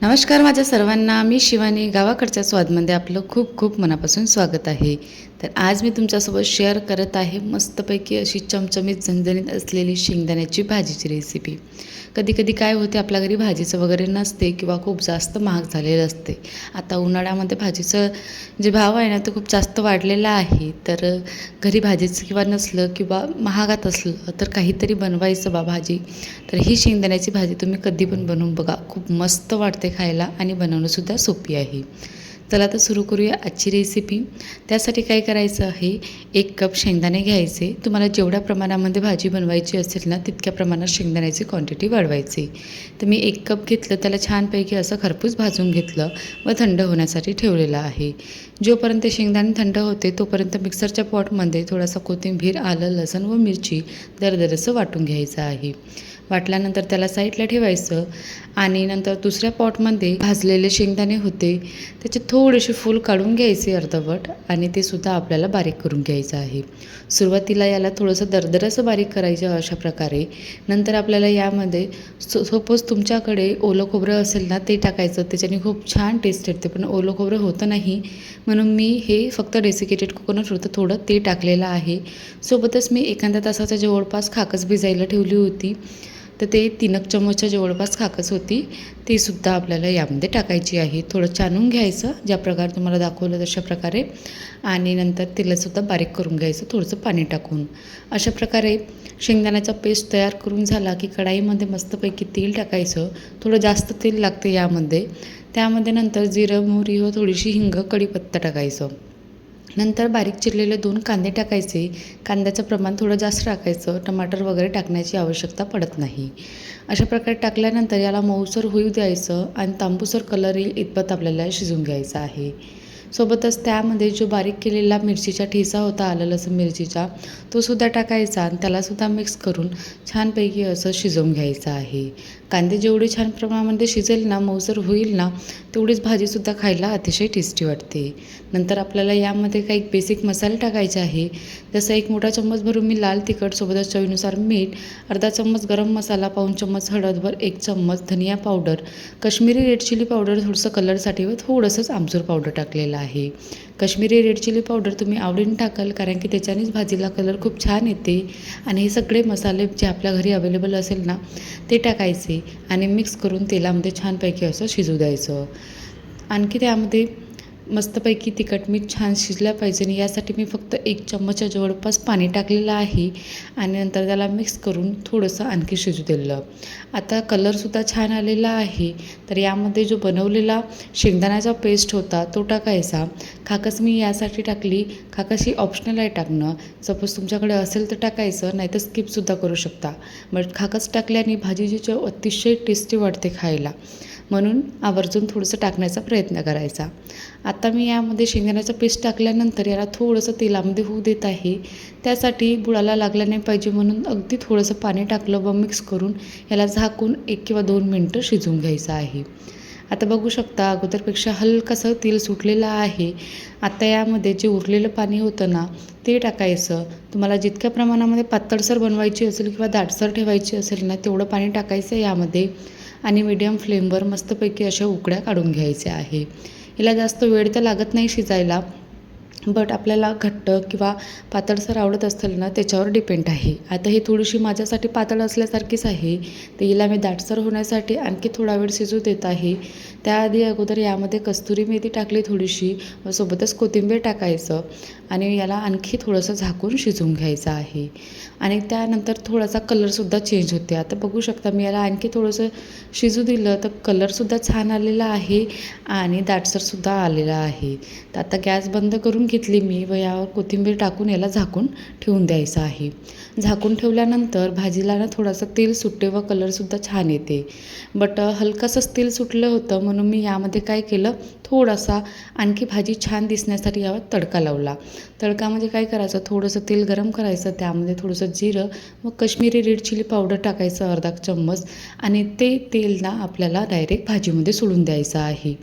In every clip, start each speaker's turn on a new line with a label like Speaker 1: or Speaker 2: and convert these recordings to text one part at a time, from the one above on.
Speaker 1: नमस्कार माझ्या सर्वांना, मी शिवानी. गावाकडच्या स्वादमध्ये आपलं खूप खूप मनापासून स्वागत आहे. तर आज मी तुमच्यासोबत शेअर करत आहे मस्तपैकी अशी चमचमीत झणझणीत असलेली शेंगदाण्याची भाजीची रेसिपी. कधी कधी काय होते, आपल्या घरी भाजीचं वगैरे नसते किंवा खूप जास्त महाग झालेलं असते. आता उन्हाळ्यामध्ये भाजीचं जे भाव आहे ना, तो खूप जास्त वाढलेला आहे. तर घरी भाजीचं किंवा नसलं किंवा महागात असलं तर काहीतरी बनवायचं भाजी. तर ही शेंगदाण्याची भाजी तुम्ही कधी पण बनवून बघा, खूप मस्त वाटते खायला आणि बनवणंसुद्धा सोपी आहे. चला तर सुरू करूया आजची रेसिपी. त्यासाठी काय करायचं आहे, 1 कप शेंगदाणे घ्यायचे. तुम्हाला जेवढ्या प्रमाणामध्ये भाजी बनवायची असेल ना, तितक्या प्रमाणात शेंगदाण्याची क्वांटिटी वाढवायची. तर मी 1 कप घेतलं, त्याला छानपैकी असं खरपूस भाजून घेतलं व थंड होण्यासाठी ठेवलेलं आहे. जोपर्यंत शेंगदाणे थंड होते तोपर्यंत मिक्सरच्या पॉटमध्ये थोडासा कोथिंबीर, आलं, लसूण व मिरची दरदरसं वाटून घ्यायचं आहे. वाटल्यानंतर त्याला साईडला ठेवायचं आणि नंतर दुसऱ्या पॉटमध्ये भाजलेले शेंगदाणे होते, त्याचे थोडेसे फूल काढून घ्यायचे अर्धवट आणि ते सुद्धा आपल्याला बारीक करून घ्यायचं आहे. सुरुवातीला याला थोडंसं दरदरसं बारीक करायचं अशा प्रकारे. नंतर आपल्याला यामध्ये सपोज तुमच्याकडे ओलं खोबरं असेल ना, ते टाकायचं. त्याच्याने खूप छान टेस्ट येते, पण ओलं खोबरं होतं नाही म्हणून मी हे फक्त डेसिकेटेड कोकोनट होतं थोडं ते टाकलेलं आहे. सोबतच मी एखाद्या तासाच्या जवळपास खाकच भिजायला ठेवली होती. तर ते 3 चमचच्या जवळपास खाकच होती, ती सुद्धा आपल्याला यामध्ये टाकायची आहे. थोडं छानून घ्यायचं, ज्या प्रकारे तुम्हाला दाखवलं तशा प्रकारे. आणि नंतर तेलसुद्धा बारीक करून घ्यायचं थोडंसं पाणी टाकून. अशा प्रकारे शेंगदाण्याचा पेस्ट तयार करून झाला की कढाईमध्ये मस्तपैकी तेल टाकायचं. थोडं जास्त तेल लागते यामध्ये. त्यामध्ये नंतर जिरं, मोहरी व थोडीशी हिंग, कढीपत्ता टाकायचं. नंतर बारीक चिरलेले 2 कांदे टाकायचे. कांद्याचं प्रमाण थोडं जास्त टाकायचं. टमाटर वगैरे टाकण्याची आवश्यकता पडत नाही. अशा प्रकारे टाकल्यानंतर याला मऊसर होऊ द्यायचं आणि तांबूसर कलर येईल इतपत आपल्याला शिजवून घ्यायचं आहे. सोबतच त्यामध्ये जो बारीक केलेला मिरचीचा ठेचा होता, आलं लसूण मिरचीचा, तो सुद्धा टाकायचा आणि त्यालासुद्धा मिक्स करून छानपैकी असं शिजवून घ्यायचं आहे. कांदे जेवढे छान प्रमाणामध्ये शिजेल ना, मऊसर होईल ना, तेवढीच भाजीसुद्धा खायला अतिशय टेस्टी वाटते. नंतर आपल्याला यामध्ये काही बेसिक मसाले टाकायचे आहे. जसं 1 मोठा चम्मच भरून मी लाल तिखट, सोबतच चवीनुसार मीठ, अर्धा चम्मच गरम मसाला, पाऊण चम्मच हळद व 1 चम्मच धनिया powder, Kashmiri red chilli powder थोडंसं कलरसाठी व थोडंसंच आमचूर पावडर टाकलेलं आहे. काश्मीरी रेड चिली पावडर तुम्ही आवडीने टाकाल, कारण की त्याच्यानेच भाजीला कलर खूप छान येते. आणि हे सगळे मसाले जे आपल्या घरी अवेलेबल असेल ना, ते टाकायचे आणि मिक्स करून तेलामध्ये छानपैकी असं शिजू द्यायचं. आणखी त्यामध्ये मस्तपैकी तिखट मीठ छान शिजलं पाहिजे आणि यासाठी मी फक्त 1 चम्मचच्या जवळपास पाणी टाकलेलं आहे आणि नंतर त्याला मिक्स करून थोडंसं आणखी शिजू दिलं. आता कलरसुद्धा छान आलेला आहे. तर यामध्ये जो बनवलेला शेंगदाण्याचा पेस्ट होता तो टाकायचा. खाकस मी यासाठी टाकली, खाकस ही ऑप्शनल आहे टाकणं. सपोज तुमच्याकडे असेल तर टाकायचं, नाहीतर स्किपसुद्धा करू शकता. बट खाकस टाकल्याने भाजीची चव अतिशय टेस्टी वाटते खायला, म्हणून आवर्जून थोडंसं टाकण्याचा प्रयत्न करायचा. आता मी यामध्ये शेंगदाण्याचं पेस्ट टाकल्यानंतर याला थोडंसं तेलामध्ये होऊ देत आहे. त्यासाठी बुडाला लागला नाही पाहिजे म्हणून अगदी थोडंसं पाणी टाकलं व मिक्स करून याला झाकून 1 किंवा 2 मिनटं शिजवून घ्यायचं आहे. आता बघू शकता, अगोदरपेक्षा हलकंसं तेल सुटलेलं आहे. आता यामध्ये जे उरलेलं पाणी होतं ना, ते टाकायचं. तुम्हाला जितक्या प्रमाणामध्ये पातळसर बनवायची असेल किंवा दाटसर ठेवायची असेल ना, तेवढं पाणी टाकायचं यामध्ये आणि मीडियम फ्लेमवर मस्तपैकी अशा उकड्या काढून घ्यायच्या आहे. हिला जास्त वेळ तर लागत नाही शिजायला, बट आपल्याला घट्ट किंवा पातळसर आवडत असेल ना, त्याच्यावर डिपेंड आहे. आता ही थोडीशी माझ्यासाठी पातळ असल्यासारखीच आहे, तर हिला मी दाटसर होण्यासाठी आणखी थोडा वेळ शिजू देत आहे. त्याआधी अगोदर यामध्ये कस्तुरी मेथी टाकली थोडीशी व सोबतच कोथिंबीर टाकायचं आणि याला आणखी थोडंसं झाकून शिजवून घ्यायचं आहे. आणि त्यानंतर थोडासा कलरसुद्धा चेंज होते. आता बघू शकता, मी याला आणखी थोडंसं शिजू दिलं तर कलरसुद्धा छान आलेला आहे आणि दाटसरसुद्धा आलेला आहे. तर आता गॅस बंद करून घेतली मी व यावर कोथिंबीर टाकून याला झाकून ठेवून द्यायचं आहे. झाकून ठेवल्यानंतर भाजीला ना थोडंसं तेल सुटते व कलरसुद्धा छान येते. बट हलकंसंच तेल सुटलं होतं म्हणून मी यामध्ये काय केलं, थोडासा आणखी भाजी छान दिसण्यासाठी यावर तडका लावला. तडका म्हणजे काय करायचं, थोडंसं तेल गरम करायचं, त्यामध्ये थोडंसं जिरं व काश्मीरी रेड चिली पावडर टाकायचं अर्धा चम्मच आणि ते तेल ना आपल्याला डायरेक्ट भाजीमध्ये सोडून द्यायचं आहे.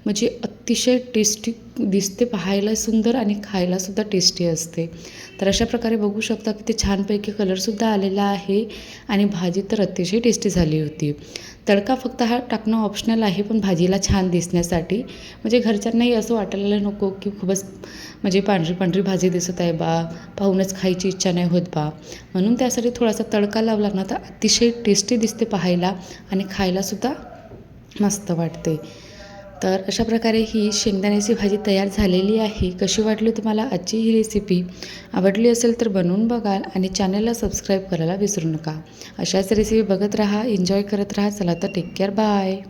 Speaker 1: म्हणजे अतिशय टेस्टी दिसते, पाहायला सुंदर आणि खायलासुद्धा टेस्टी असते. तर अशा प्रकारे बघू शकता की ते छानपैकी कलरसुद्धा आलेला आहे आणि भाजी तर अतिशय टेस्टी झाली होती. तडका फक्त हा टाकणं ऑप्शनल आहे, पण भाजीला छान दिसण्यासाठी, म्हणजे घरच्यांनाही असं वाटायला नको की खूपच म्हणजे पांढरी पांढरी भाजी दिसत आहे बा, पाहूनच खायची इच्छा नाही होत बा. म्हणून त्यासाठी थोडासा तडका लावला ना तर अतिशय टेस्टी दिसते पाहायला आणि खायलासुद्धा मस्त वाटते. तर अशा प्रकारे ही शेंगदाण्याची भाजी तयार झालेली आहे. कशी वाटली तुम्हाला आजची ही रेसिपी? आवडली असेल तर बनवून बघाल आणि चॅनलला सबस्क्राईब करायला विसरू नका. अशाच रेसिपी बघत राहा, एन्जॉय करत राहा. चला तर टेक केअर, बाय.